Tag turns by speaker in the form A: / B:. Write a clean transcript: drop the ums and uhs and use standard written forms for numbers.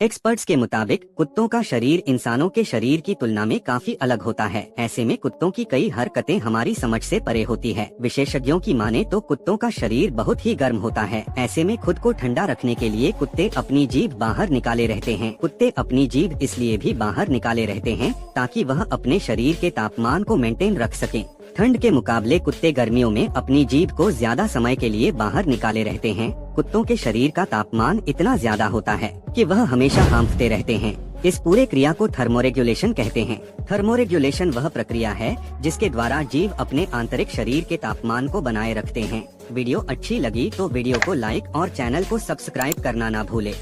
A: Experts के मुताबिक कुत्तों का शरीर इंसानों के शरीर की तुलना में काफी अलग होता है। ऐसे में कुत्तों की कई हरकतें हमारी समझ से परे होती है। विशेषज्ञों की माने तो कुत्तों का शरीर बहुत ही गर्म होता है। ऐसे में खुद को ठंडा रखने के लिए कुत्ते अपनी जीभ बाहर निकाले रहते हैं। कुत्ते अपनी जीभ इसलिए भी बाहर निकाले रहते हैं ताकि वह अपने शरीर के तापमान को मेंटेन रख सकें। ठंड के मुकाबले कुत्ते गर्मियों में अपनी जीभ को ज्यादा समय के लिए बाहर निकाले रहते हैं। कुत्तों के शरीर का तापमान इतना ज्यादा होता है कि वह हमेशा हांफते रहते हैं। इस पूरे क्रिया को थर्मोरेगुलेशन कहते हैं। थर्मोरेगुलेशन वह प्रक्रिया है जिसके द्वारा जीभ अपने आंतरिक शरीर के तापमान को बनाए रखते हैं। वीडियो अच्छी लगी तो वीडियो को लाइक और चैनल को सब्सक्राइब करना ना भूले।